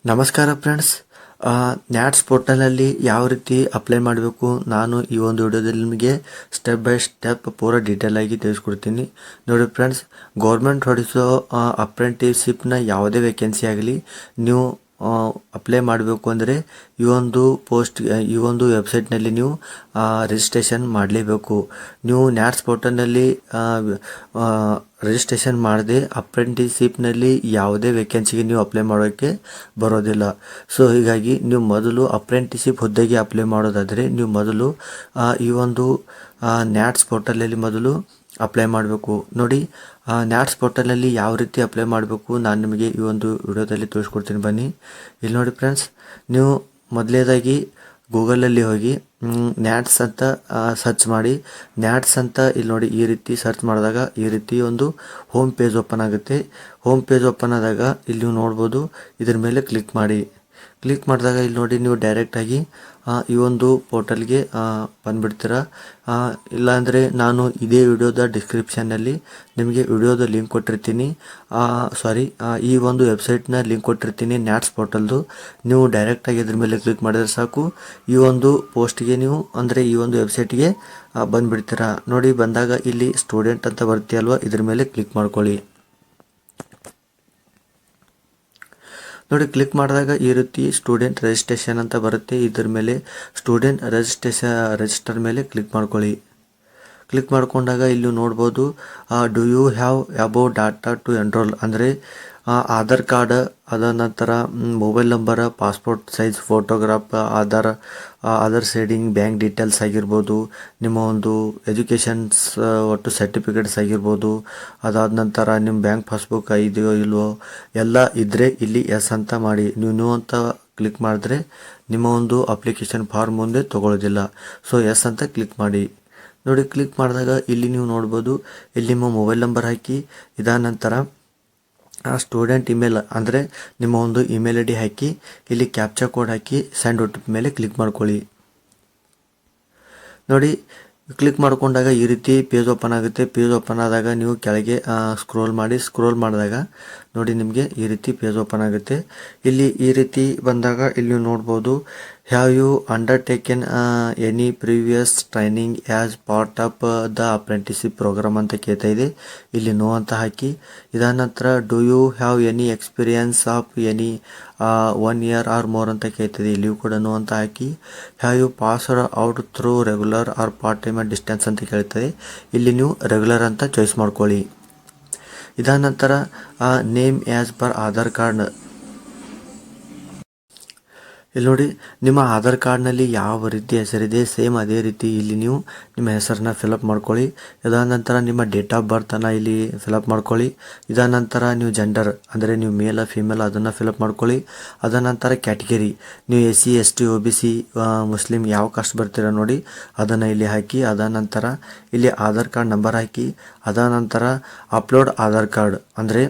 ನಮಸ್ಕಾರ ಫ್ರೆಂಡ್ಸ್. ನ್ಯಾಟ್ಸ್ ಪೋರ್ಟಲಲ್ಲಿ ಯಾವ ರೀತಿ ಅಪ್ಲೈ ಮಾಡಬೇಕು ನಾನು ಈ ಒಂದು ವಿಡಿಯೋದಲ್ಲಿ ನಿಮಗೆ ಸ್ಟೆಪ್ ಬೈ ಸ್ಟೆಪ್ ಪೂರ ಡೀಟೇಲ್ ಆಗಿ ತಿಳಿಸ್ಕೊಡ್ತೀನಿ. ನೋಡಿ ಫ್ರೆಂಡ್ಸ್, ಗೌರ್ಮೆಂಟ್ ಹೊಡಿಸೋ ಅಪ್ರೆಂಟಿಸ್ಶಿಪ್ನ ಯಾವುದೇ ವೇಕೆನ್ಸಿ ಆಗಲಿ ನೀವು ಅಪ್ಲೈ ಮಾಡಬೇಕು ಅಂದರೆ ಈ ಒಂದು ವೆಬ್ಸೈಟ್ನಲ್ಲಿ ನೀವು ರಿಜಿಸ್ಟ್ರೇಷನ್ ಮಾಡಲೇಬೇಕು. ನೀವು ನ್ಯಾಟ್ಸ್ ಪೋರ್ಟಲ್ನಲ್ಲಿ ರಿಜಿಸ್ಟ್ರೇಷನ್ ಮಾಡದೆ ಅಪ್ರೆಂಟಿಸ್ಶಿಪ್ನಲ್ಲಿ ಯಾವುದೇ ವೇಕೆನ್ಸಿಗೆ ನೀವು ಅಪ್ಲೈ ಮಾಡೋಕ್ಕೆ ಬರೋದಿಲ್ಲ. ಸೊ ಹೀಗಾಗಿ ನೀವು ಮೊದಲು ಅಪ್ರೆಂಟಿಸ್ಶಿಪ್ ಹುದ್ದೆಗೆ ಅಪ್ಲೈ ಮಾಡೋದಾದರೆ ನೀವು ಮೊದಲು ಈ ಒಂದು ನ್ಯಾಟ್ಸ್ ಪೋರ್ಟಲಲ್ಲಿ ಮೊದಲು ಅಪ್ಲೈ ಮಾಡಬೇಕು. ನೋಡಿ, ನ್ಯಾಟ್ಸ್ ಪೋರ್ಟಲಲ್ಲಿ ಯಾವ ರೀತಿ ಅಪ್ಲೈ ಮಾಡಬೇಕು ನಾನು ನಿಮಗೆ ಈ ಒಂದು ವಿಡಿಯೋದಲ್ಲಿ ತೋರಿಸ್ಕೊಡ್ತೀನಿ. ಬನ್ನಿ, ಇಲ್ಲಿ ನೋಡಿ ಫ್ರೆಂಡ್ಸ್, ನೀವು ಮೊದಲನೇದಾಗಿ ಗೂಗಲಲ್ಲಿ ಹೋಗಿ ನ್ಯಾಟ್ಸ್ ಅಂತ ಸರ್ಚ್ ಮಾಡಿ. ನ್ಯಾಟ್ಸ್ ಅಂತ ಇಲ್ಲಿ ನೋಡಿ, ಈ ರೀತಿ ಸರ್ಚ್ ಮಾಡಿದಾಗ ಈ ರೀತಿ ಒಂದು ಹೋಮ್ ಪೇಜ್ ಓಪನ್ ಆಗುತ್ತೆ. ಹೋಮ್ ಪೇಜ್ ಓಪನ್ ಆದಾಗ ಇಲ್ಲಿ ನೀವು ನೋಡ್ಬೋದು, ಇದ್ರ ಮೇಲೆ ಕ್ಲಿಕ್ ಮಾಡಿ. ಕ್ಲಿಕ್ ಮಾಡಿದಾಗ ಇಲ್ಲಿ ನೋಡಿ, ನೀವು ಡೈರೆಕ್ಟಾಗಿ ಈ ಒಂದು ಪೋರ್ಟಲ್ಗೆ ಬಂದುಬಿಡ್ತೀರ. ಇಲ್ಲಾಂದರೆ ನಾನು ಇದೇ ವಿಡಿಯೋದ ಡಿಸ್ಕ್ರಿಪ್ಷನ್ನಲ್ಲಿ ನಿಮಗೆ ವಿಡಿಯೋದ ಲಿಂಕ್ ಕೊಟ್ಟಿರ್ತೀನಿ. ಈ ಒಂದು ವೆಬ್ಸೈಟ್ನ ಲಿಂಕ್ ಕೊಟ್ಟಿರ್ತೀನಿ ನ್ಯಾಟ್ಸ್ ಪೋರ್ಟಲ್ದು. ನೀವು ಡೈರೆಕ್ಟಾಗಿ ಇದ್ರ ಮೇಲೆ ಕ್ಲಿಕ್ ಮಾಡಿದ್ರೆ ಸಾಕು, ಈ ಒಂದು ಪೋಸ್ಟ್ಗೆ ನೀವು ಅಂದರೆ ಈ ಒಂದು ವೆಬ್ಸೈಟ್ಗೆ ಬಂದುಬಿಡ್ತೀರ. ನೋಡಿ, ಬಂದಾಗ ಇಲ್ಲಿ ಸ್ಟೂಡೆಂಟ್ ಅಂತ ಬರುತ್ತೆ ಅಲ್ವಾ, ಇದ್ರ ಮೇಲೆ ಕ್ಲಿಕ್ ಮಾಡ್ಕೊಳ್ಳಿ. ನೋಡಿ, ಕ್ಲಿಕ್ ಮಾಡಿದಾಗ ಈ ರೀತಿ ಸ್ಟೂಡೆಂಟ್ ರಿಜಿಸ್ಟ್ರೇಷನ್ ಅಂತ ಬರುತ್ತೆ. ಇದ್ರ ಮೇಲೆ ಸ್ಟೂಡೆಂಟ್ ರಿಜಿಸ್ಟರ್ ಮೇಲೆ ಕ್ಲಿಕ್ ಮಾಡ್ಕೊಳ್ಳಿ. ಕ್ಲಿಕ್ ಮಾಡ್ಕೊಂಡಾಗ ಇಲ್ಲಿ ನೋಡ್ಬೋದು, do you have above data to enrol ಅಂದರೆ ಆಧಾರ್ ಕಾರ್ಡ್, ಅದ ನಂತರ mobile number, passport size photograph, Aadhaar seeding, bank details ಆಗಿರ್ಬೋದು, ನಿಮ್ಮ ಒಂದು ಎಜುಕೇಷನ್ಸ್ ಒಟ್ಟು ಸರ್ಟಿಫಿಕೇಟ್ಸ್ ಆಗಿರ್ಬೋದು, ಅದಾದ ನಂತರ ನಿಮ್ಮ ಬ್ಯಾಂಕ್ ಪಾಸ್ಬುಕ್ ಇದೆಯೋ ಇಲ್ವೋ ಎಲ್ಲ ಇದ್ದರೆ ಇಲ್ಲಿ ಎಸ್ ಅಂತ ಮಾಡಿ. ನೀವು ಅಂತ ಕ್ಲಿಕ್ ಮಾಡಿದ್ರೆ ನಿಮ್ಮ ಒಂದು ಅಪ್ಲಿಕೇಶನ್ ಫಾರ್ಮ್ ಮುಂದೆ ತೊಗೊಳ್ಳೋದಿಲ್ಲ. ಸೊ ಎಸ್ ಅಂತ ಕ್ಲಿಕ್ ಮಾಡಿ. ನೋಡಿ, ಕ್ಲಿಕ್ ಮಾಡಿದಾಗ ಇಲ್ಲಿ ನೀವು ನೋಡ್ಬೋದು, ಇಲ್ಲಿ ನಿಮ್ಮ ಮೊಬೈಲ್ ನಂಬರ್ ಹಾಕಿ, ಇದಾದ ನಂತರ ಸ್ಟೂಡೆಂಟ್ ಇಮೇಲ್ ಅಂದರೆ ನಿಮ್ಮ ಒಂದು ಇಮೇಲ್ ಐ ಡಿ ಹಾಕಿ, ಇಲ್ಲಿ ಕ್ಯಾಪ್ಚಾ ಕೋಡ್ ಹಾಕಿ ಸೆಂಡ್ OTP ಮೇಲೆ ಕ್ಲಿಕ್ ಮಾಡ್ಕೊಳ್ಳಿ. ನೋಡಿ, ಕ್ಲಿಕ್ ಮಾಡ್ಕೊಂಡಾಗ ಈ ರೀತಿ ಪೇಜ್ ಓಪನ್ ಆಗುತ್ತೆ. ಪೇಜ್ ಓಪನ್ ಆದಾಗ ನೀವು ಕೆಳಗೆ ಸ್ಕ್ರೋಲ್ ಮಾಡಿದಾಗ ನೋಡಿ, ನಿಮಗೆ ಈ ರೀತಿ ಪೇಜ್ ಓಪನ್ ಆಗುತ್ತೆ. ಇಲ್ಲಿ ಈ ರೀತಿ ಬಂದಾಗ ಇಲ್ಲಿ ನೀವು ನೋಡ್ಬೋದು, have you undertaken any previous training as part of the apprenticeship programme ಅಂತ ಕೇಳ್ತಾ ಇದೆ. ಇಲ್ಲಿ ನೋ ಅಂತ ಹಾಕಿ, ಇದಾದ ನಂತರ do you have any experience of any 1 year or more ಅಂತ ಕೇಳ್ತಿದೆ. ಇಲ್ಲಿಯೂ ಕೂಡ ನೋ ಅಂತ ಹಾಕಿ, have you passed out through regular or part time or distance ಅಂತ ಕೇಳ್ತದೆ. ಇಲ್ಲಿ ನೀವು ರೆಗ್ಯುಲರ್ ಅಂತ ಚಾಯ್ಸ್ ಮಾಡ್ಕೊಳ್ಳಿ. ಇದಾದ ನಂತರ name as per Aadhaar card. ಇಲ್ಲಿ ನೋಡಿ, ನಿಮ್ಮ ಆಧಾರ್ ಕಾರ್ಡ್ನಲ್ಲಿ ಯಾವ ರೀತಿ ಹೆಸರಿದೆ ಸೇಮ್ ಅದೇ ರೀತಿ ಇಲ್ಲಿ ನೀವು ನಿಮ್ಮ ಹೆಸರನ್ನ ಫಿಲಪ್ ಮಾಡ್ಕೊಳ್ಳಿ. ಇದಾದ ನಂತರ ನಿಮ್ಮ ಡೇಟ್ ಆಫ್ ಬರ್ತನ್ನು ಇಲ್ಲಿ ಫಿಲಪ್ ಮಾಡ್ಕೊಳ್ಳಿ. ಇದಾದ ನಂತರ ನೀವು ಜೆಂಡರ್ ಅಂದರೆ ನೀವು ಮೇಲ ಫಿಮೇಲ್ ಅದನ್ನು ಫಿಲಪ್ ಮಾಡ್ಕೊಳ್ಳಿ. ಅದ ನಂತರ ಕ್ಯಾಟಗರಿ, ನೀವು SC ST OBC ಮುಸ್ಲಿಮ್ ಯಾವ ಕಾಸ್ಟ್ ಬರ್ತೀರ ನೋಡಿ ಅದನ್ನು ಇಲ್ಲಿ ಹಾಕಿ. ಅದ ನಂತರ ಇಲ್ಲಿ ಆಧಾರ್ ಕಾರ್ಡ್ ನಂಬರ್ ಹಾಕಿ. ಅದ ನಂತರ ಅಪ್ಲೋಡ್ ಆಧಾರ್ ಕಾರ್ಡ್ ಅಂದರೆ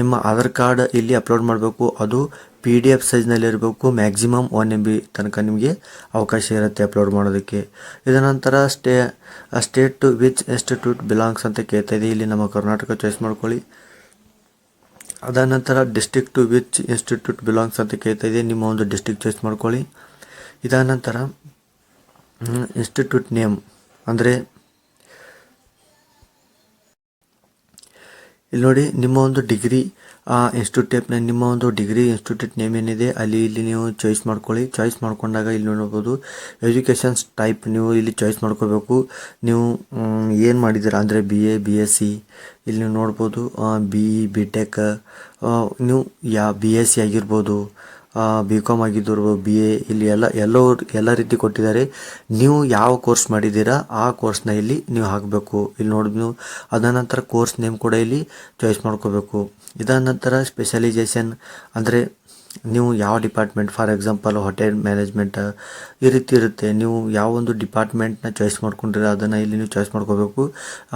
ನಿಮ್ಮ ಆಧಾರ್ ಕಾರ್ಡ್ ಇಲ್ಲಿ ಅಪ್ಲೋಡ್ ಮಾಡಬೇಕು. ಅದು PDF ಸೈಜ್ನಲ್ಲಿ ಇರಬೇಕು. ಮ್ಯಾಕ್ಸಿಮಮ್ 1 MB ತನಕ ನಿಮಗೆ ಅವಕಾಶ ಇರುತ್ತೆ ಅಪ್ಲೋಡ್ ಮಾಡೋದಕ್ಕೆ. ಇದರ ನಂತರ state to which institute belongs ಅಂತ ಕೇಳ್ತಾ ಇದೆ. ಇಲ್ಲಿ ನಮ್ಮ ಕರ್ನಾಟಕ ಚಾಯ್ಸ್ ಮಾಡ್ಕೊಳ್ಳಿ. ಅದಾದ ನಂತರ district to which institute belongs ಅಂತ ಕೇಳ್ತಾ ಇದೆ. ನಿಮ್ಮ ಒಂದು ಡಿಸ್ಟ್ರಿಕ್ಟ್ ಚಾಯ್ಸ್ ಮಾಡ್ಕೊಳ್ಳಿ. ಇದಾದ ನಂತರ ಇನ್ಸ್ಟಿಟ್ಯೂಟ್ ನೇಮ್ ಅಂದರೆ ಇಲ್ಲಿ ನೋಡಿ, ನಿಮ್ಮ ಒಂದು ಡಿಗ್ರಿ ನಿಮ್ಮ ಒಂದು ಡಿಗ್ರಿ ಇನ್ಸ್ಟಿಟ್ಯೂಟ್ ನೇಮ್ ಏನಿದೆ ಇಲ್ಲಿ ನೀವು ಚಾಯ್ಸ್ ಮಾಡ್ಕೊಳ್ಳಿ. ಚಾಯ್ಸ್ ಮಾಡ್ಕೊಂಡಾಗ ಇಲ್ಲಿ ನೋಡ್ಬೋದು, ಎಜುಕೇಷನ್ಸ್ ಟೈಪ್ ನೀವು ಇಲ್ಲಿ ಚಾಯ್ಸ್ ಮಾಡ್ಕೋಬೇಕು. ನೀವು ಏನು ಮಾಡಿದ್ದೀರಾ ಅಂದರೆ BA BSc ಇಲ್ಲಿ ನೀವು ನೋಡ್ಬೋದು, BE BTech ನೀವು BSc ಆಗಿರ್ಬೋದು, BCom ಆಗಿದ್ದರು, BA ಇಲ್ಲಿ ಎಲ್ಲ ರೀತಿ ಕೊಟ್ಟಿದ್ದಾರೆ. ನೀವು ಯಾವ ಕೋರ್ಸ್ ಮಾಡಿದ್ದೀರಾ ಆ ಕೋರ್ಸ್ನ ಇಲ್ಲಿ ನೀವು ಹಾಕಬೇಕು. ಇಲ್ಲಿ ನೋಡಿ, ನೀವು ಅದ ನಂತರ ಕೋರ್ಸ್ ನೇಮ್ ಕೂಡ ಇಲ್ಲಿ ಚಾಯ್ಸ್ ಮಾಡ್ಕೋಬೇಕು. ಇದಾದ ನಂತರ ಸ್ಪೆಷಲೈಸೇಷನ್ ಅಂದರೆ ನೀವು ಯಾವ department, for example hotel management ಈ ರೀತಿ ಇರುತ್ತೆ. ನೀವು ಯಾವ ಒಂದು ಡಿಪಾರ್ಟ್ಮೆಂಟ್ನ ಚಾಯ್ಸ್ ಮಾಡ್ಕೊಂಡ್ರೆ ಅದನ್ನು ಇಲ್ಲಿ ನೀವು ಚಾಯ್ಸ್ ಮಾಡ್ಕೋಬೇಕು.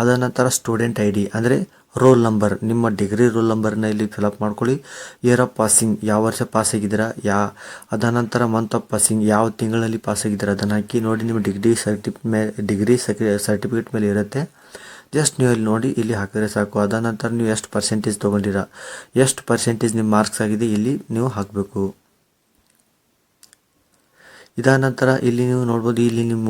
ಅದ ನಂತರ ಸ್ಟೂಡೆಂಟ್ ID ಅಂದರೆ ರೋಲ್ ನಂಬರ್, ನಿಮ್ಮ ಡಿಗ್ರಿ ರೋಲ್ ನಂಬರ್ನ ಇಲ್ಲಿ ಫಿಲಪ್ ಮಾಡ್ಕೊಳ್ಳಿ. ಇಯರ್ ಆಫ್ ಪಾಸಿಂಗ್, ಯಾವ ವರ್ಷ ಪಾಸ್ ಆಗಿದ್ದೀರಾ, ಅದ ನಂತರ ಮಂತ್ ಆಫ್ ಪಾಸಿಂಗ್, ಯಾವ ತಿಂಗಳಲ್ಲಿ ಪಾಸ್ ಆಗಿದ್ದೀರಾ ಅದನ್ನು ಹಾಕಿ. ನೋಡಿ, ನಿಮ್ಮ ಡಿಗ್ರಿ ಸರ್ಟಿಫಿಕೇಟ್ ಮೇಲೆ ಇರುತ್ತೆ. ಜಸ್ಟ್ ನೀವು ಇಲ್ಲಿ ನೋಡಿ ಇಲ್ಲಿ ಹಾಕಿದ್ರೆ ಸಾಕು. ಅದ ನಂತರ ನೀವು ಎಷ್ಟು ಪರ್ಸೆಂಟೇಜ್ ತೊಗೊಂಡಿರ, ಎಷ್ಟು ಪರ್ಸೆಂಟೇಜ್ ನಿಮ್ಮ ಮಾರ್ಕ್ಸ್ ಆಗಿದೆ ಇಲ್ಲಿ ನೀವು ಹಾಕಬೇಕು. ಇದಾದ ನಂತರ ಇಲ್ಲಿ ನೀವು ನೋಡ್ಬೋದು, ಇಲ್ಲಿ ನಿಮ್ಮ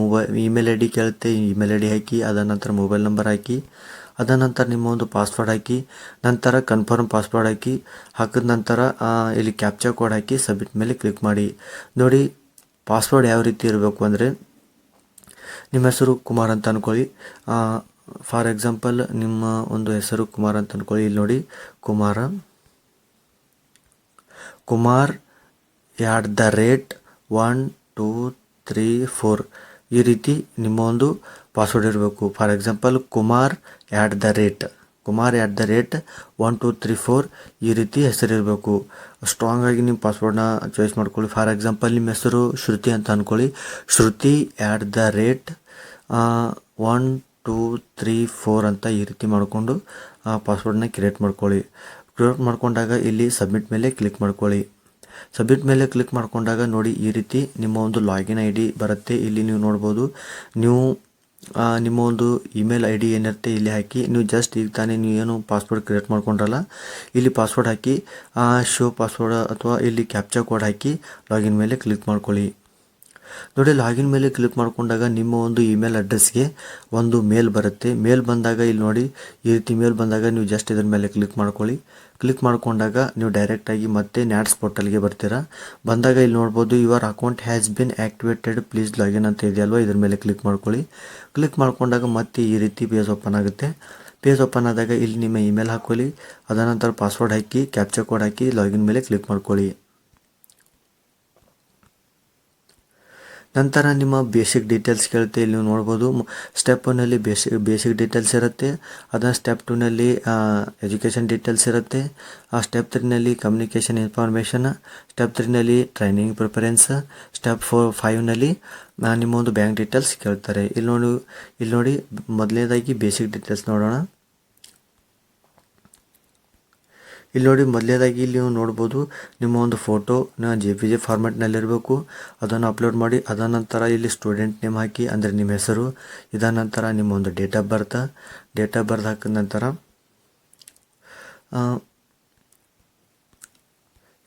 ಇಮೇಲ್ ಐ ಡಿ ಕೇಳುತ್ತೆ. ಇಮೇಲ್ ಐ ಡಿ ಹಾಕಿ, ಅದ ನಂತರ ಮೊಬೈಲ್ ನಂಬರ್ ಹಾಕಿ, ಅದ ನಂತರ ನಿಮ್ಮ ಒಂದು ಪಾಸ್ವರ್ಡ್ ಹಾಕಿ, ನಂತರ ಕನ್ಫರ್ಮ್ ಪಾಸ್ವರ್ಡ್ ಹಾಕಿದ ನಂತರ ಇಲ್ಲಿ ಕ್ಯಾಪ್ಚಾ ಕೋಡ್ ಹಾಕಿ ಸಬ್ಮಿಟ್ ಮೇಲೆ ಕ್ಲಿಕ್ ಮಾಡಿ. ನೋಡಿ ಪಾಸ್ವರ್ಡ್ ಯಾವ ರೀತಿ ಇರಬೇಕು ಅಂದರೆ, ನಿಮ್ಮ ಹೆಸರು ಕುಮಾರ್ ಅಂತ ಅಂದ್ಕೊಳ್ಳಿ. ಫಾರ್ ಎಕ್ಸಾಂಪಲ್ ನಿಮ್ಮ ಒಂದು ಹೆಸರು ಕುಮಾರ್ ಅಂತ ಅಂದ್ಕೊಳ್ಳಿ. ಇಲ್ಲಿ ನೋಡಿ ಕುಮಾರ್ @1 2 3 4 ಈ ರೀತಿ ನಿಮ್ಮ ಒಂದು ಪಾಸ್ವರ್ಡ್ ಇರಬೇಕು. ಫಾರ್ ಎಕ್ಸಾಂಪಲ್ ಕುಮಾರ್ @1 2 3 4 ಈ ರೀತಿ ಹೆಸರಿರಬೇಕು. ಸ್ಟ್ರಾಂಗ್ ಆಗಿ ನಿಮ್ಮ ಪಾಸ್ವರ್ಡ್ನ ಚಾಯ್ಸ್ ಮಾಡ್ಕೊಳ್ಳಿ. ಫಾರ್ ಎಕ್ಸಾಂಪಲ್ ನಿಮ್ಮ ಹೆಸರು ಶ್ರುತಿ ಅಂತ ಅಂದ್ಕೊಳ್ಳಿ. ಶ್ರುತಿ @1 2 3 4 ಅಂತ ಈ ರೀತಿ ಮಾಡಿಕೊಂಡು ಪಾಸ್ವರ್ಡ್ನ ಕ್ರಿಯೇಟ್ ಮಾಡ್ಕೊಳ್ಳಿ. ಕ್ರಿಯೇಟ್ ಮಾಡ್ಕೊಂಡಾಗ ಇಲ್ಲಿ ಸಬ್ಮಿಟ್ ಮೇಲೆ ಕ್ಲಿಕ್ ಮಾಡ್ಕೊಳ್ಳಿ. ಸಬ್ಮಿಟ್ ಮೇಲೆ ಕ್ಲಿಕ್ ಮಾಡ್ಕೊಂಡಾಗ ನೋಡಿ ಈ ರೀತಿ ನಿಮ್ಮ ಒಂದು ಲಾಗಿನ್ ಐ ಡಿ ಬರುತ್ತೆ. ಇಲ್ಲಿ ನೀವು ನೋಡ್ಬೋದು, ನೀವು ನಿಮ್ಮ ಒಂದು ಇಮೇಲ್ ಐ ಡಿ ಏನಿರುತ್ತೆ ಇಲ್ಲಿ ಹಾಕಿ, ನೀವು ಜಸ್ಟ್ ಈಗ ತಾನೇ ನೀವು ಏನು ಪಾಸ್ವರ್ಡ್ ಕ್ರಿಯೇಟ್ ಮಾಡ್ಕೊಂಡ್ರಲ್ಲ ಇಲ್ಲಿ ಪಾಸ್ವರ್ಡ್ ಹಾಕಿ ಶೋ ಪಾಸ್ವರ್ಡ್ ಅಥವಾ ಇಲ್ಲಿ ಕ್ಯಾಪ್ಚಾ ಕೋಡ್ ಹಾಕಿ ಲಾಗಿನ್ ಮೇಲೆ ಕ್ಲಿಕ್ ಮಾಡ್ಕೊಳ್ಳಿ. ನೋಡಿ ಲಾಗಿನ್ ಮೇಲೆ ಕ್ಲಿಕ್ ಮಾಡ್ಕೊಂಡಾಗ ನಿಮ್ಮ ಒಂದು ಇಮೇಲ್ ಅಡ್ರೆಸ್ಗೆ ಒಂದು ಮೇಲ್ ಬರುತ್ತೆ. ಮೇಲ್ ಬಂದಾಗ ಇಲ್ಲಿ ನೋಡಿ ಈ ರೀತಿ ಮೇಲ್ ಬಂದಾಗ ನೀವು ಜಸ್ಟ್ ಇದ್ರ ಮೇಲೆ ಕ್ಲಿಕ್ ಮಾಡ್ಕೊಳ್ಳಿ. ಕ್ಲಿಕ್ ಮಾಡ್ಕೊಂಡಾಗ ನೀವು ಡೈರೆಕ್ಟಾಗಿ ಮತ್ತೆ ನ್ಯಾಟ್ಸ್ ಪೋರ್ಟಲ್ಗೆ ಬರ್ತೀರಾ. ಬಂದಾಗ ಇಲ್ಲಿ ನೋಡ್ಬೋದು your account has been activated please login ಅಂತ ಇದೆಯಲ್ವ, ಇದ್ರ ಮೇಲೆ ಕ್ಲಿಕ್ ಮಾಡ್ಕೊಳ್ಳಿ. ಕ್ಲಿಕ್ ಮಾಡ್ಕೊಂಡಾಗ ಮತ್ತೆ ಈ ರೀತಿ ಪೇಜ್ ಓಪನ್ ಆಗುತ್ತೆ. ಪೇಜ್ ಓಪನ್ ಆದಾಗ ಇಲ್ಲಿ ನಿಮ್ಮ ಇಮೇಲ್ ಹಾಕೊಳ್ಳಿ, ಅದನಂತರ ಪಾಸ್ವರ್ಡ್ ಹಾಕಿ ಕ್ಯಾಪ್ಚಾ ಕೋಡ್ ಹಾಕಿ ಲಾಗಿನ್ ಮೇಲೆ ಕ್ಲಿಕ್ ಮಾಡ್ಕೊಳ್ಳಿ. ನಂತರ ನಿಮ್ಮ ಬೇಸಿಕ್ ಡೀಟೇಲ್ಸ್ ಕೇಳುತ್ತೆ. ಇಲ್ಲಿ ನೀವು ನೋಡ್ಬೋದು ಸ್ಟೆಪ್ 1ನಲ್ಲಿ ಬೇಸಿಕ್ ಡೀಟೇಲ್ಸ್ ಇರುತ್ತೆ. ಅದನ್ನು ಸ್ಟೆಪ್ 2ನಲ್ಲಿ ಎಜುಕೇಷನ್ ಡೀಟೇಲ್ಸ್ ಇರುತ್ತೆ. ಸ್ಟೆಪ್ 3ನಲ್ಲಿ ಕಮ್ಯುನಿಕೇಷನ್ ಇನ್ಫಾರ್ಮೇಷನ್, ಸ್ಟೆಪ್ 3ನಲ್ಲಿ ಟ್ರೈನಿಂಗ್ ಪ್ರಿಫರೆನ್ಸ್, ಸ್ಟೆಪ್ 5ನಲ್ಲಿ ನಿಮ್ಮ ಒಂದು ಬ್ಯಾಂಕ್ ಡೀಟೇಲ್ಸ್ ಕೇಳ್ತಾರೆ. ಇಲ್ಲಿ ನೋಡಿ ಮೊದಲನೇದಾಗಿ ಬೇಸಿಕ್ ಡೀಟೇಲ್ಸ್ ನೋಡೋಣ. ಇಲ್ಲಿ ನೋಡಿ ಮೊದಲನೇದಾಗಿ ಇಲ್ಲಿ ನೀವು ನೋಡ್ಬೋದು ನಿಮ್ಮ ಒಂದು ಫೋಟೋನ JPG ಫಾರ್ಮ್ಯಾಟ್ನಲ್ಲಿರಬೇಕು. ಅದನ್ನು ಅಪ್ಲೋಡ್ ಮಾಡಿ. ಅದ ನಂತರ ಇಲ್ಲಿ ಸ್ಟೂಡೆಂಟ್ ನೇಮ್ ಹಾಕಿ, ಅಂದರೆ ನಿಮ್ಮ ಹೆಸರು. ಇದಾದ ನಂತರ ನಿಮ್ಮ ಒಂದು ಡೇಟ್ ಆಫ್ ಬರ್ತ್ ಹಾಕಿದ ನಂತರ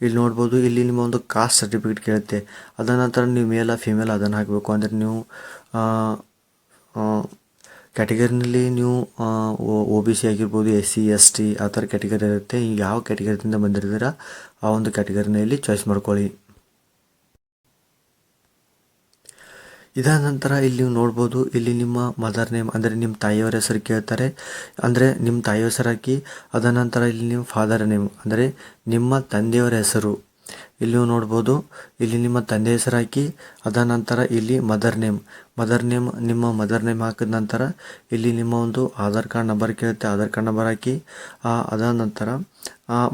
ಇಲ್ಲಿ ನೋಡ್ಬೋದು ಇಲ್ಲಿ ನಿಮ್ಮ ಒಂದು ಕಾಸ್ಟ್ ಸರ್ಟಿಫಿಕೇಟ್ ಕೇಳುತ್ತೆ. ಅದ ನಂತರ ನೀವು ಮೇಲ್ ಫಿಮೇಲ್ ಅದನ್ನು ಹಾಕಬೇಕು. ಅಂದರೆ ನೀವು ಕ್ಯಾಟಗರಿನಲ್ಲಿ ನೀವು OBC ಆಗಿರ್ಬೋದು, SC ST ಆ ಥರ ಕ್ಯಾಟಗರಿ ಇರುತ್ತೆ. ಈಗ ಯಾವ ಕ್ಯಾಟಗರಿಯಿಂದ ಬಂದಿರ್ತೀರ ಆ ಒಂದು ಕ್ಯಾಟಗರಿನಲ್ಲಿ ಚಾಯ್ಸ್ ಮಾಡ್ಕೊಳ್ಳಿ. ಇದಾದ ನಂತರ ಇಲ್ಲಿ ನೀವು ನೋಡ್ಬೋದು ಇಲ್ಲಿ ನಿಮ್ಮ ಮದರ್ ನೇಮ್ ಅಂದರೆ ನಿಮ್ಮ ತಾಯಿಯವರ ಹೆಸರು ಕೇಳ್ತಾರೆ. ಅಂದರೆ ನಿಮ್ಮ ತಾಯಿಯ ಹೆಸರು ಹಾಕಿ, ಅದ ನಂತರ ಇಲ್ಲಿ ನಿಮ್ಮ ಫಾದರ್ ನೇಮ್ ಅಂದರೆ ನಿಮ್ಮ ತಂದೆಯವರ ಹೆಸರು ಇಲ್ಲಿ ನೀವು ನೋಡ್ಬೋದು. ಇಲ್ಲಿ ನಿಮ್ಮ ತಂದೆ ಹೆಸರು ಹಾಕಿ, ಅದ ನಂತರ ಇಲ್ಲಿ ಮದರ್ ನೇಮ್ ನಿಮ್ಮ ಮದರ್ ನೇಮ್ ಹಾಕಿದ ನಂತರ ಇಲ್ಲಿ ನಿಮ್ಮ ಒಂದು ಆಧಾರ್ ಕಾರ್ಡ್ ನಂಬರ್ ಕೇಳುತ್ತೆ. ಆಧಾರ್ ಕಾರ್ಡ್ ನಂಬರ್ ಹಾಕಿ ಅದ ನಂತರ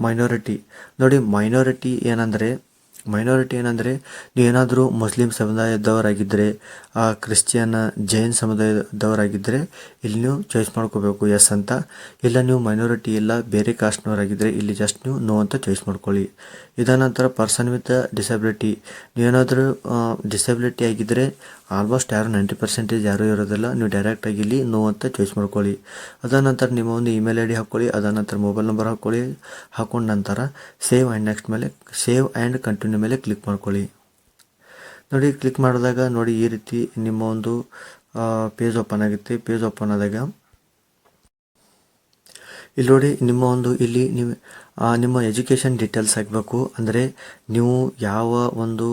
ಮೈನಾರಿಟಿ ನೋಡಿ ಮೈನಾರಿಟಿ ಏನಂದರೆ ನೀವೇನಾದರೂ ಮುಸ್ಲಿಂ ಸಮುದಾಯದವರಾಗಿದ್ದರೆ, ಕ್ರಿಶ್ಚಿಯನ್ ಜೈನ್ ಸಮುದಾಯದವರಾಗಿದ್ದರೆ ಇಲ್ಲಿ ನೀವು ಚಾಯ್ಸ್ ಮಾಡ್ಕೋಬೇಕು ಎಸ್ ಅಂತ. ಇಲ್ಲ ನೀವು ಮೈನಾರಿಟಿ ಇಲ್ಲ ಬೇರೆ ಕಾಸ್ಟ್ನವರಾಗಿದ್ದರೆ ಇಲ್ಲಿ ಜಸ್ಟ್ ನೀವು ನೋ ಅಂತ ಚಾಯ್ಸ್ ಮಾಡ್ಕೊಳ್ಳಿ. ಇದ ನಂತರ ಪರ್ಸನ್ ವಿತ್ ಡಿಸಬಿಲಿಟಿ, ನೀವೇನಾದರೂ ಡಿಸಬಿಲಿಟಿ ಆಗಿದ್ದರೆ ಆಲ್ಮೋಸ್ಟ್ 90% ಯಾರೂ ಇರೋದಿಲ್ಲ. ನೀವು ಡೈರೆಕ್ಟಾಗಿ ಇಲ್ಲಿ ನೋ ಅಂತ ಚಾಯ್ಸ್ ಮಾಡ್ಕೊಳ್ಳಿ. ಅದ ನಂತರ ನಿಮ್ಮ ಒಂದು ಇಮೇಲ್ ಐ ಡಿ ಹಾಕ್ಕೊಳ್ಳಿ. ಅದ ನಂತರ ಮೊಬೈಲ್ ನಂಬರ್ ಹಾಕೊಂಡ ನಂತರ ಸೇವ್ ಆ್ಯಂಡ್ ಕಂಟಿನ್ಯೂ ಮೇಲೆ ಕ್ಲಿಕ್ ಮಾಡ್ಕೊಳ್ಳಿ. ನೋಡಿ ಕ್ಲಿಕ್ ಮಾಡಿದಾಗ ನೋಡಿ ಈ ರೀತಿ ನಿಮ್ಮ ಒಂದು ಪೇಜ್ ಓಪನ್ ಆಗುತ್ತೆ. ಪೇಜ್ ಓಪನ್ ಆದಾಗ ಇಲ್ಲಿ ನೋಡಿ ನೀವು ನಿಮ್ಮ ಎಜುಕೇಷನ್ ಡೀಟೇಲ್ಸ್ ಹಾಕಬೇಕು. ಅಂದರೆ ನೀವು ಯಾವ ಒಂದು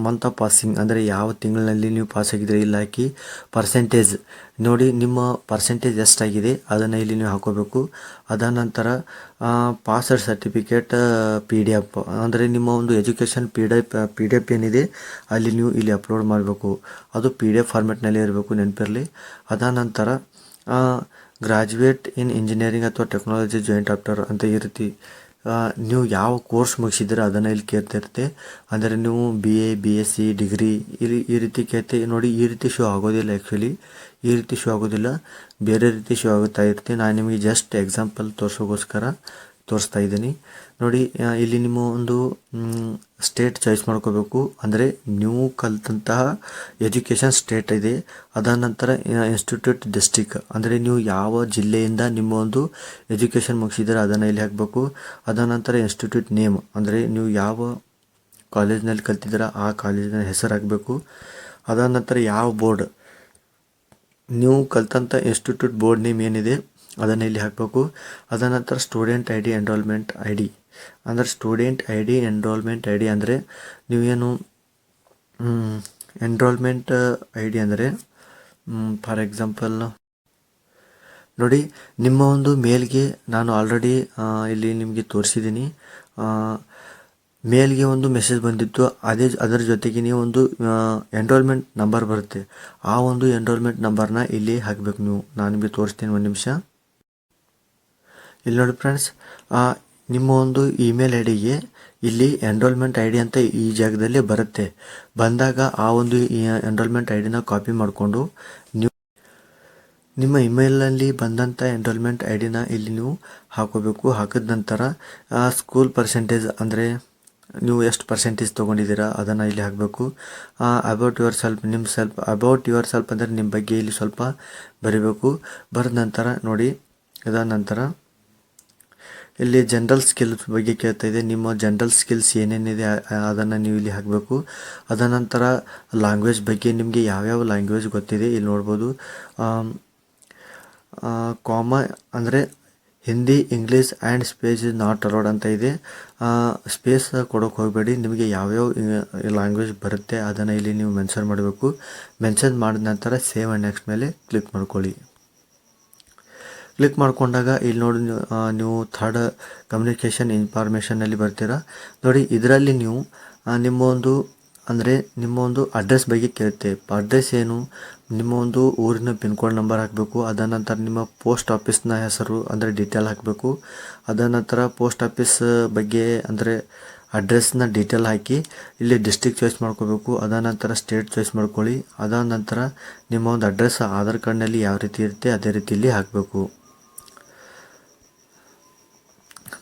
ಮಂತ್ ಆಫ್ ಪಾಸಿಂಗ್ ಅಂದರೆ ಯಾವ ತಿಂಗಳಿನಲ್ಲಿ ನೀವು ಪಾಸ್ ಆಗಿದ್ರೆ ಇಲ್ಲಿ ಹಾಕಿ. ಪರ್ಸೆಂಟೇಜ್ ನೋಡಿ ನಿಮ್ಮ ಪರ್ಸೆಂಟೇಜ್ ಎಷ್ಟಾಗಿದೆ ಅದನ್ನು ಇಲ್ಲಿ ನೀವು ಹಾಕೋಬೇಕು. ಅದ ನಂತರ ಪಾಸ್ಡ್ ಸರ್ಟಿಫಿಕೇಟ್ PDF ಅಂದರೆ ನಿಮ್ಮ ಒಂದು ಎಜುಕೇಷನ್ PDF ಏನಿದೆ ಅಲ್ಲಿ ನೀವು ಇಲ್ಲಿ ಅಪ್ಲೋಡ್ ಮಾಡಬೇಕು. ಅದು PDF ಫಾರ್ಮ್ಯಾಟ್ನಲ್ಲಿ ಇರಬೇಕು, ನೆನಪಿರಲಿ. ಅದ ನಂತರ ಗ್ರಾಜ್ಯುಯೇಟ್ ಇನ್ ಇಂಜಿನಿಯರಿಂಗ್ ಅಥವಾ ಟೆಕ್ನಾಲಜಿ ಜಾಯಿಂಟ್ ಆಫ್ಟರ್ ಅಂತ ಈ ರೀತಿ ನೀವು ಯಾವ ಕೋರ್ಸ್ ಮುಗಿಸಿದ್ರೆ ಅದನ್ನು ಇಲ್ಲಿ ಕೇಳ್ತಿರುತ್ತೆ. ಅಂದರೆ ನೀವು BA BSc ಡಿಗ್ರಿ ಈ ರೀತಿ ಕೇಳ್ತೆ ನೋಡಿ. ಈ ರೀತಿ ಶೋ ಆಗೋದಿಲ್ಲ, ಆ್ಯಕ್ಚುಲಿ ಈ ರೀತಿ ಶೋ ಆಗೋದಿಲ್ಲ, ಬೇರೆ ರೀತಿ ಶೋ ಆಗುತ್ತಾ ಇರುತ್ತೆ. ನಾನು ನಿಮಗೆ ಜಸ್ಟ್ ಎಕ್ಸಾಂಪಲ್ ತೋರಿಸ್ತಾ ಇದ್ದೀನಿ. ನೋಡಿ ಇಲ್ಲಿ ನಿಮ್ಮ ಒಂದು ಸ್ಟೇಟ್ ಚಾಯ್ಸ್ ಮಾಡ್ಕೋಬೇಕು. ಅಂದರೆ ನೀವು ಕಲಿತಂತಹ ಎಜುಕೇಷನ್ ಸ್ಟೇಟ್ ಇದೆ, ಅದಾದ ನಂತರ ಇನ್ಸ್ಟಿಟ್ಯೂಟ್ ಡಿಸ್ಟಿಕ್ ಅಂದರೆ ನೀವು ಯಾವ ಜಿಲ್ಲೆಯಿಂದ ನಿಮ್ಮ ಒಂದು ಎಜುಕೇಷನ್ ಮುಗಿಸಿದರೆ ಅದನ್ನು ಇಲ್ಲಿ ಹಾಕಬೇಕು. ಅದಾದ ನಂತರ ಇನ್ಸ್ಟಿಟ್ಯೂಟ್ ನೇಮ್ ಅಂದರೆ ನೀವು ಯಾವ ಕಾಲೇಜ್ನಲ್ಲಿ ಕಲ್ತಿದ್ದೀರ ಆ ಕಾಲೇಜಿನ ಹೆಸರು ಹಾಕಬೇಕು. ಅದಾದ ನಂತರ ಯಾವ ಬೋರ್ಡ್ ನೀವು ಕಲ್ತಂಥ ಇನ್ಸ್ಟಿಟ್ಯೂಟ್ ಬೋರ್ಡ್ ನೇಮ್ ಏನಿದೆ ಅದನ್ನು ಇಲ್ಲಿ ಹಾಕಬೇಕು. ಅದಾದ ನಂತರ student I D enrolment I D ಅಂದರೆ student I D enrolment I D ಅಂದರೆ ನೀವೇನು ಎನ್ರೋಲ್ಮೆಂಟ್ ಐ ಡಿ ಅಂದರೆ ಫಾರ್ ಎಕ್ಸಾಂಪಲ್ ನೋಡಿ, ನಿಮ್ಮ ಒಂದು ಮೇಲ್ಗೆ ನಾನು ಆಲ್ರೆಡಿ ಇಲ್ಲಿ ನಿಮಗೆ ತೋರಿಸಿದ್ದೀನಿ. ಮೇಲ್ಗೆ ಒಂದು ಮೆಸೇಜ್ ಬಂದಿತ್ತು, ಅದರ ಜೊತೆಗೆ ನೀವು ಒಂದು ಎನ್ರೋಲ್ಮೆಂಟ್ ನಂಬರ್ ಬರುತ್ತೆ. ಆ ಒಂದು ಎನ್ರೋಲ್ಮೆಂಟ್ ನಂಬರ್ನ ಇಲ್ಲಿ ಹಾಕಬೇಕು. ನಾನು ನಿಮಗೆ ತೋರಿಸ್ತೀನಿ, ಒಂದು ನಿಮಿಷ. ಇಲ್ಲಿ ನೋಡಿ ಫ್ರೆಂಡ್ಸ್, ನಿಮ್ಮ ಒಂದು ಇಮೇಲ್ ಐ ಡಿಗೆ ಇಲ್ಲಿ ಎನ್ರೋಲ್ಮೆಂಟ್ ಐ ಡಿ ಅಂತ ಈ ಜಾಗದಲ್ಲಿ ಬರುತ್ತೆ. ಬಂದಾಗ ಆ ಒಂದು ಎನ್ರೋಲ್ಮೆಂಟ್ ಐ ಡಿನ ಕಾಪಿ ಮಾಡಿಕೊಂಡು ನೀವು ನಿಮ್ಮ ಇಮೇಲ್ನಲ್ಲಿ ಬಂದಂಥ ಎನ್ರೋಲ್ಮೆಂಟ್ ಐ ಡಿನ ಇಲ್ಲಿ ನೀವು ಹಾಕೋಬೇಕು. ಹಾಕಿದ ನಂತರ ಸ್ಕೂಲ್ ಪರ್ಸೆಂಟೇಜ್ ಅಂದರೆ ನೀವು ಎಷ್ಟು ಪರ್ಸೆಂಟೇಜ್ ತೊಗೊಂಡಿದ್ದೀರಾ ಅದನ್ನು ಇಲ್ಲಿ ಹಾಕಬೇಕು. About your self, about your self ಅಂದರೆ ನಿಮ್ಮ ಬಗ್ಗೆ ಇಲ್ಲಿ ಸ್ವಲ್ಪ ಬರೀಬೇಕು. ಬರೆದ ನಂತರ ನೋಡಿ, ಇದಾದ ನಂತರ ಇಲ್ಲಿ ಜನರಲ್ ಸ್ಕಿಲ್ಸ್ ಬಗ್ಗೆ ಕೇಳ್ತಾ ಇದೆ. ನಿಮ್ಮ ಜನರಲ್ ಸ್ಕಿಲ್ಸ್ ಏನೇನಿದೆ ಅದನ್ನು ನೀವು ಇಲ್ಲಿ ಹಾಕಬೇಕು. ಅದ ನಂತರ ಲ್ಯಾಂಗ್ವೇಜ್ ಬಗ್ಗೆ ನಿಮಗೆ ಯಾವ್ಯಾವ ಲ್ಯಾಂಗ್ವೇಜ್ ಗೊತ್ತಿದೆ ಇಲ್ಲಿ ನೋಡ್ಬೋದು. ಅಂದರೆ Hindi, English and space is not allowed ಅಂತ ಇದೆ. ಸ್ಪೇಸ್ ಕೊಡೋಕೆ ಹೋಗಬೇಡಿ. ನಿಮಗೆ ಯಾವ್ಯಾವ ಲ್ಯಾಂಗ್ವೇಜ್ ಬರುತ್ತೆ ಅದನ್ನು ಇಲ್ಲಿ ನೀವು ಮೆನ್ಷನ್ ಮಾಡಬೇಕು. ಮೆನ್ಷನ್ ಮಾಡಿದ ನಂತರ ಸೇವ್ ಆ್ಯಂಡ್ ನೆಕ್ಸ್ಟ್ ಮೇಲೆ ಕ್ಲಿಕ್ ಮಾಡ್ಕೊಳ್ಳಿ. ಕ್ಲಿಕ್ ಮಾಡಿಕೊಂಡಾಗ ಇಲ್ಲಿ ನೋಡಿ, ನೀವು ಥರ್ಡ್ ಕಮ್ಯುನಿಕೇಷನ್ ಇನ್ಫಾರ್ಮೇಷನಲ್ಲಿ ಬರ್ತೀರಾ. ನೋಡಿ, ಇದರಲ್ಲಿ ನೀವು ನಿಮ್ಮ ಒಂದು ಅಡ್ರೆಸ್ ಬಗ್ಗೆ ಕೇಳುತ್ತೆ. ಅಡ್ರೆಸ್ ಏನು, ನಿಮ್ಮ ಒಂದು ಊರಿನ ಪಿನ್ ಕೋಡ್ ನಂಬರ್ ಹಾಕಬೇಕು. ಅದ ನಂತರ ನಿಮ್ಮ ಪೋಸ್ಟ್ ಆಫೀಸ್ನ ಹೆಸರು ಅಂದರೆ ಡೀಟೇಲ್ ಹಾಕಬೇಕು. ಅದ ನಂತರ ಪೋಸ್ಟ್ ಆಫೀಸ್ ಬಗ್ಗೆ ಅಂದರೆ ಅಡ್ರೆಸ್ನ ಡೀಟೇಲ್ ಹಾಕಿ ಇಲ್ಲಿ ಡಿಸ್ಟ್ರಿಕ್ಟ್ ಚಾಯ್ಸ್ ಮಾಡ್ಕೋಬೇಕು. ಅದ ನಂತರ ಸ್ಟೇಟ್ ಚಾಯ್ಸ್ ಮಾಡ್ಕೊಳ್ಳಿ. ಅದಾದ ನಂತರ ನಿಮ್ಮ ಒಂದು ಅಡ್ರೆಸ್ ಆಧಾರ್ ಕಾರ್ಡ್ನಲ್ಲಿ ಯಾವ ರೀತಿ ಇರುತ್ತೆ ಅದೇ ರೀತಿ ಇಲ್ಲಿ ಹಾಕಬೇಕು.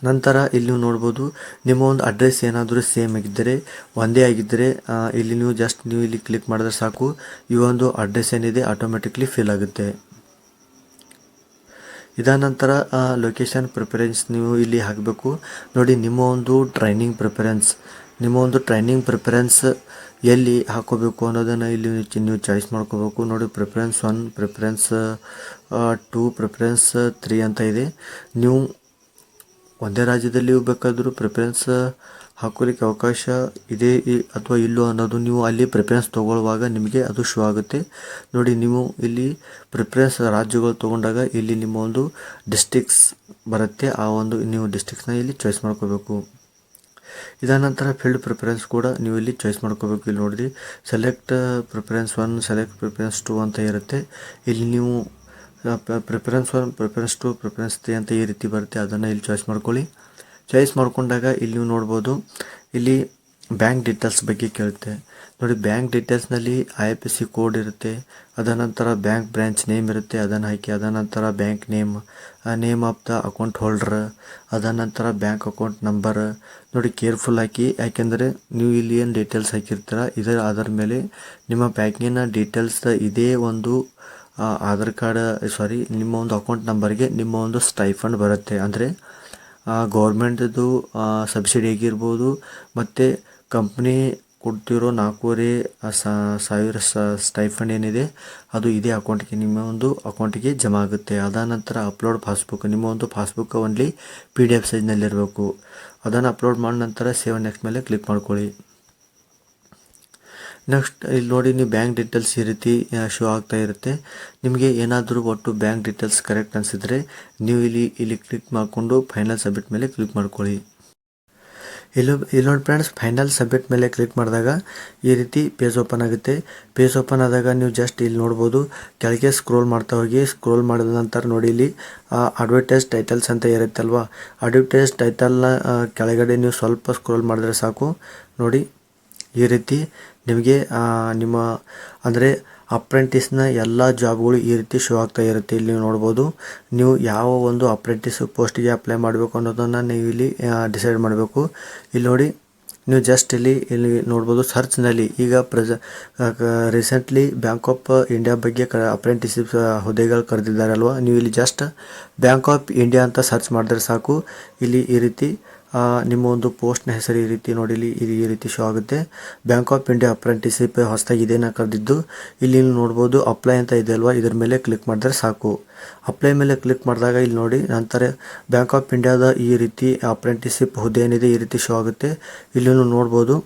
ನಂತರ ಇಲ್ಲಿ ನೀವು ನೋಡ್ಬೋದು, ನಿಮ್ಮ ಒಂದು ಅಡ್ರೆಸ್ ಏನಾದರೂ ಸೇಮ್ ಆಗಿದ್ದರೆ, ಒಂದೇ ಆಗಿದ್ದರೆ ಇಲ್ಲಿ ನೀವು ಇಲ್ಲಿ ಕ್ಲಿಕ್ ಮಾಡಿದ್ರೆ ಸಾಕು, ಈ ಒಂದು ಅಡ್ರೆಸ್ ಏನಿದೆ ಆಟೋಮೆಟಿಕ್ಲಿ ಫಿಲ್ ಆಗುತ್ತೆ. ಇದಾದ ನಂತರ ಲೊಕೇಶನ್ ಪ್ರಿಫರೆನ್ಸ್ ನೀವು ಇಲ್ಲಿ ಹಾಕಬೇಕು. ನೋಡಿ, ನಿಮ್ಮ ಒಂದು ಟ್ರೈನಿಂಗ್ ಪ್ರಿಫರೆನ್ಸ್ ಎಲ್ಲಿ ಹಾಕೋಬೇಕು ಅನ್ನೋದನ್ನು ಇಲ್ಲಿ ನೀವು ಚಾಯ್ಸ್ ಮಾಡ್ಕೋಬೇಕು. ನೋಡಿ, ಪ್ರಿಫರೆನ್ಸ್ 1, ಪ್ರಿಫರೆನ್ಸ್ 2, ಪ್ರಿಫರೆನ್ಸ್ 3 ಅಂತ ಇದೆ. ನೀವು ಒಂದೇ ರಾಜ್ಯದಲ್ಲಿ ಬೇಕಾದರೂ ಪ್ರಿಫರೆನ್ಸ್ ಹಾಕೋಲಿಕ್ಕೆ ಅವಕಾಶ ಇದೆ ಅಥವಾ ಇಲ್ಲೋ ಅನ್ನೋದು ನೀವು ಅಲ್ಲಿ ಪ್ರಿಫರೆನ್ಸ್ ತೊಗೊಳ್ಳುವಾಗ ನಿಮಗೆ ಅದು ಶೋ ಆಗುತ್ತೆ. ನೋಡಿ, ನೀವು ಇಲ್ಲಿ ಪ್ರಿಫರೆನ್ಸ್ ರಾಜ್ಯಗಳು ತೊಗೊಂಡಾಗ ಇಲ್ಲಿ ನಿಮ್ಮ ಒಂದು ಡಿಸ್ಟ್ರಿಕ್ಸ್ ಬರುತ್ತೆ. ಆ ಒಂದು ನೀವು ಡಿಸ್ಟ್ರಿಕ್ಸ್ನ ಇಲ್ಲಿ ಚಾಯ್ಸ್ ಮಾಡ್ಕೋಬೇಕು. ಇದಾದ ನಂತರ ಫೀಲ್ಡ್ ಪ್ರಿಫರೆನ್ಸ್ ಕೂಡ ನೀವು ಇಲ್ಲಿ ಚಾಯ್ಸ್ ಮಾಡ್ಕೋಬೇಕು. ಇಲ್ಲಿ ನೋಡಿರಿ, ಸೆಲೆಕ್ಟ್ ಪ್ರಿಫರೆನ್ಸ್ 1, ಸೆಲೆಕ್ಟ್ ಪ್ರಿಫರೆನ್ಸ್ 2 ಅಂತ ಇರುತ್ತೆ. ಇಲ್ಲಿ ನೀವು ಪ್ರಿಫರೆನ್ಸ್ 1, ಪ್ರಿಫರೆನ್ಸ್ 2, ಪ್ರಿಫರೆನ್ಸ್ 3 ಅಂತ ಈ ರೀತಿ ಬರುತ್ತೆ. ಅದನ್ನು ಇಲ್ಲಿ ಚಾಯ್ಸ್ ಮಾಡ್ಕೊಳ್ಳಿ. ಚಾಯ್ಸ್ ಮಾಡ್ಕೊಂಡಾಗ ಇಲ್ಲಿ ನೀವು ನೋಡ್ಬೋದು, ಇಲ್ಲಿ ಬ್ಯಾಂಕ್ ಡೀಟೇಲ್ಸ್ ಬಗ್ಗೆ ಕೇಳುತ್ತೆ. ನೋಡಿ, ಬ್ಯಾಂಕ್ ಡೀಟೇಲ್ಸ್ನಲ್ಲಿ IFSC ಕೋಡ್ ಇರುತ್ತೆ. ಅದ ನಂತರ ಬ್ಯಾಂಕ್ ಬ್ರಾಂಚ್ ನೇಮ್ ಇರುತ್ತೆ, ಅದನ್ನು ಹಾಕಿ. ಅದ ನಂತರ bank name of the account holder, ಅದ ನಂತರ ಬ್ಯಾಂಕ್ ಅಕೌಂಟ್ ನಂಬರ್. ನೋಡಿ, ಕೇರ್ಫುಲ್ ಹಾಕಿ, ಯಾಕೆಂದರೆ ನೀವು ಇಲ್ಲಿ ಏನು ಡೀಟೇಲ್ಸ್ ಹಾಕಿರ್ತೀರ ಅದರ ಮೇಲೆ ನಿಮ್ಮ ಬ್ಯಾಂಕಿನ ಡೀಟೇಲ್ಸ್ ಇದೇ ಒಂದು ಆಧಾರ್ ಕಾರ್ಡ್ ನಿಮ್ಮ ಒಂದು ಅಕೌಂಟ್ ನಂಬರ್ಗೆ ನಿಮ್ಮ ಒಂದು ಸ್ಟೈಫಂಡ್ ಬರುತ್ತೆ. ಅಂದರೆ ಗೌರ್ಮೆಂಟ್ದು ಸಬ್ಸಿಡಿ ಆಗಿರ್ಬೋದು, ಮತ್ತು ಕಂಪ್ನಿ ಕೊಡ್ತಿರೋ 4,500 ಸ್ಟೈಫಂಡ್ ಏನಿದೆ ಅದು ಇದೇ ಅಕೌಂಟ್ಗೆ ನಿಮ್ಮ ಒಂದು ಅಕೌಂಟಿಗೆ ಜಮಾ ಆಗುತ್ತೆ. ಅದಾದ ನಂತರ ಅಪ್ಲೋಡ್ ಪಾಸ್ಬುಕ್, ನಿಮ್ಮ ಒಂದು ಪಾಸ್ಬುಕ್ ಓನ್ಲಿ PDF ಸೈಜ್ನಲ್ಲಿರಬೇಕು. ಅದನ್ನು ಅಪ್ಲೋಡ್ ಮಾಡಿದ ನಂತರ ಸೇವ್ ನೆಕ್ಸ್ಟ್ ಮೇಲೆ ಕ್ಲಿಕ್ ಮಾಡ್ಕೊಳ್ಳಿ. ನೆಕ್ಸ್ಟ್ ಇಲ್ಲಿ ನೋಡಿ, ನೀವು ಬ್ಯಾಂಕ್ ಡೀಟೇಲ್ಸ್ ಈ ರೀತಿ ಶೋ ಆಗ್ತಾ ಇರುತ್ತೆ. ನಿಮಗೆ ಏನಾದರೂ ಒಟ್ಟು ಬ್ಯಾಂಕ್ ಡೀಟೇಲ್ಸ್ ಕರೆಕ್ಟ್ ಅನಿಸಿದರೆ ನೀವು ಇಲ್ಲಿ ಕ್ಲಿಕ್ ಮಾಡಿಕೊಂಡು ಫೈನಲ್ ಸಬ್ಮಿಟ್ ಮೇಲೆ ಕ್ಲಿಕ್ ಮಾಡ್ಕೊಳ್ಳಿ. ಇಲ್ಲಿ ನೋಡಿ ಫ್ರೆಂಡ್ಸ್, ಫೈನಲ್ ಸಬ್ಮಿಟ್ ಮೇಲೆ ಕ್ಲಿಕ್ ಮಾಡಿದಾಗ ಈ ರೀತಿ ಪೇಜ್ ಓಪನ್ ಆಗುತ್ತೆ. ಪೇಜ್ ಓಪನ್ ಆದಾಗ ನೀವು ಜಸ್ಟ್ ಇಲ್ಲಿ ನೋಡ್ಬೋದು, ಕೆಳಗೆ ಸ್ಕ್ರೋಲ್ ಮಾಡ್ತಾ ಹೋಗಿ. ಸ್ಕ್ರೋಲ್ ಮಾಡಿದ ನಂತರ ನೋಡಿ, ಇಲ್ಲಿ ಅಡ್ವರ್ಟೈಸ್ ಟೈಟಲ್ಸ್ ಅಂತ ಇರುತ್ತೆ ಅಲ್ವಾ, ಅಡ್ವರ್ಟೈಸ್ ಟೈಟಲ್ನ ಕೆಳಗಡೆ ನೀವು ಸ್ವಲ್ಪ ಸ್ಕ್ರೋಲ್ ಮಾಡಿದ್ರೆ ಸಾಕು. ನೋಡಿ, ಈ ರೀತಿ ನಿಮಗೆ ನಿಮ್ಮ ಅಂದರೆ ಅಪ್ರೆಂಟಿಸ್ನ ಎಲ್ಲ ಜಾಬ್ಗಳು ಈ ರೀತಿ ಶೋ ಆಗ್ತಾ ಇರುತ್ತೆ. ಇಲ್ಲಿ ನೀವು ನೋಡ್ಬೋದು. ನೀವು ಯಾವ ಒಂದು ಅಪ್ರೆಂಟಿಸ್ ಪೋಸ್ಟಿಗೆ ಅಪ್ಲೈ ಮಾಡಬೇಕು ಅನ್ನೋದನ್ನು ನೀವು ಇಲ್ಲಿ ಡಿಸೈಡ್ ಮಾಡಬೇಕು. ಇಲ್ಲಿ ನೋಡಿ, ನೀವು ಜಸ್ಟ್ ಇಲ್ಲಿ ನೋಡ್ಬೋದು ಸರ್ಚ್ನಲ್ಲಿ ಈಗ ರೀಸೆಂಟ್ಲಿ ಬ್ಯಾಂಕ್ ಆಫ್ ಇಂಡಿಯಾ ಬಗ್ಗೆ ಅಪ್ರೆಂಟಿಸಿಪ್ ಹುದ್ದೆಗಳು ಕರೆದಿದ್ದಾರೆ ಅಲ್ವಾ. ನೀವು ಇಲ್ಲಿ ಜಸ್ಟ್ ಬ್ಯಾಂಕ್ ಆಫ್ ಇಂಡಿಯಾ ಅಂತ ಸರ್ಚ್ ಮಾಡಿದ್ರೆ ಸಾಕು. ಇಲ್ಲಿ ಈ ರೀತಿ ನಿಮ್ಮ ಒಂದು ಪೋಸ್ಟ್ನ ಹೆಸರು ಈ ರೀತಿ ನೋಡಿ, ಇಲ್ಲಿ ಈ ರೀತಿ ಶೋ ಆಗುತ್ತೆ. ಬ್ಯಾಂಕ್ ಆಫ್ ಇಂಡಿಯಾ ಅಪ್ರೆಂಟಿಸಿಪ್ ಹೊಸದಾಗಿ ಇದೇನ ಕರೆದಿದ್ದು. ಇಲ್ಲಿ ನೋಡ್ಬೋದು ಅಪ್ಲೈ ಅಂತ ಇದೆ ಅಲ್ವಾ, ಇದ್ರ ಮೇಲೆ ಕ್ಲಿಕ್ ಮಾಡಿದ್ರೆ ಸಾಕು. ಅಪ್ಲೈ ಮೇಲೆ ಕ್ಲಿಕ್ ಮಾಡಿದಾಗ ಇಲ್ಲಿ ನೋಡಿ, ನಂತರ ಬ್ಯಾಂಕ್ ಆಫ್ ಇಂಡಿಯಾದ ಈ ರೀತಿ ಅಪ್ರೆಂಟಿಸಿಪ್ ಹುದ್ದೆ ಏನಿದೆ ಈ ರೀತಿ ಶೋ ಆಗುತ್ತೆ. ಇಲ್ಲಿ ನೋಡ್ಬೋದು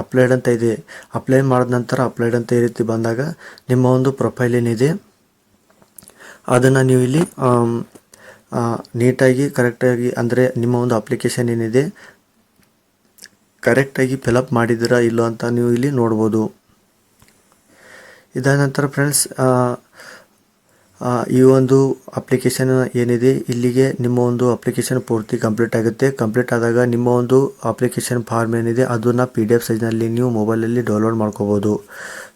ಅಪ್ಲೈಡ್ ಅಂತ ಇದೆ. ಅಪ್ಲೈ ಮಾಡಿದ ನಂತರ ಅಪ್ಲೈಡ್ ಅಂತ ಈ ರೀತಿ ಬಂದಾಗ ನಿಮ್ಮ ಒಂದು ಪ್ರೊಫೈಲ್ ಏನಿದೆ ಅದನ್ನು ನೀವು ಇಲ್ಲಿ ನೀಟಾಗಿ ಕರೆಕ್ಟಾಗಿ, ಅಂದರೆ ನಿಮ್ಮ ಒಂದು ಅಪ್ಲಿಕೇಶನ್ ಏನಿದೆ ಕರೆಕ್ಟಾಗಿ ಫಿಲಪ್ ಮಾಡಿದ್ದೀರಾ ಇಲ್ಲೋ ಅಂತ ನೀವು ಇಲ್ಲಿ ನೋಡ್ಬೋದು. ಇದಾದ ನಂತರ ಫ್ರೆಂಡ್ಸ್, ಈ ಒಂದು ಅಪ್ಲಿಕೇಶನ್ ಏನಿದೆ ಇಲ್ಲಿಗೆ ನಿಮ್ಮ ಒಂದು ಅಪ್ಲಿಕೇಶನ್ ಪೂರ್ತಿ ಕಂಪ್ಲೀಟ್ ಆಗುತ್ತೆ. ಕಂಪ್ಲೀಟ್ ಆದಾಗ ನಿಮ್ಮ ಒಂದು ಅಪ್ಲಿಕೇಶನ್ ಫಾರ್ಮ್ ಏನಿದೆ ಅದನ್ನು PDF ಸೈಜ್ನಲ್ಲಿ ನೀವು ಮೊಬೈಲಲ್ಲಿ ಡೌನ್ಲೋಡ್ ಮಾಡ್ಕೋಬೋದು.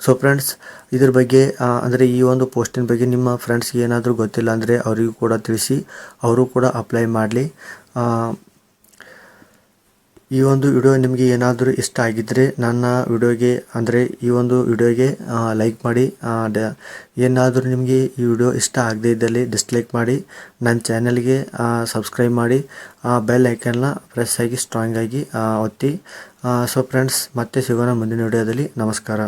ಸೊ ಫ್ರೆಂಡ್ಸ್, ಇದ್ರ ಬಗ್ಗೆ ಅಂದರೆ ಈ ಒಂದು ಪೋಸ್ಟಿನ ಬಗ್ಗೆ ನಿಮ್ಮ ಫ್ರೆಂಡ್ಸ್ಗೆ ಏನಾದರೂ ಗೊತ್ತಿಲ್ಲ ಅಂದರೆ ಅವರಿಗೂ ಕೂಡ ತಿಳಿಸಿ, ಅವರು ಕೂಡ ಅಪ್ಲೈ ಮಾಡಲಿ. ಈ ಒಂದು ವಿಡಿಯೋ ನಿಮಗೆ ಏನಾದರೂ ಇಷ್ಟ ಆಗಿದ್ದರೆ ನನ್ನ ವಿಡಿಯೋಗೆ, ಅಂದರೆ ಈ ಒಂದು ವಿಡಿಯೋಗೆ ಲೈಕ್ ಮಾಡಿ. ಏನಾದರೂ ನಿಮಗೆ ಈ ವಿಡಿಯೋ ಇಷ್ಟ ಆಗದೇ ಇದ್ದಲ್ಲಿ ಡಿಸ್ಲೈಕ್ ಮಾಡಿ. ನನ್ನ ಚಾನಲ್ಗೆ ಸಬ್ಸ್ಕ್ರೈಬ್ ಮಾಡಿ. ಬೆಲ್ ಐಕನ್ನ ಪ್ರೆಸ್ ಆಗಿ ಸ್ಟ್ರಾಂಗ್ ಆಗಿ ಒತ್ತಿ. ಸೊ ಫ್ರೆಂಡ್ಸ್, ಮತ್ತೆ ಸಿಗೋಣ ಮುಂದಿನ ವಿಡಿಯೋದಲ್ಲಿ. ನಮಸ್ಕಾರ.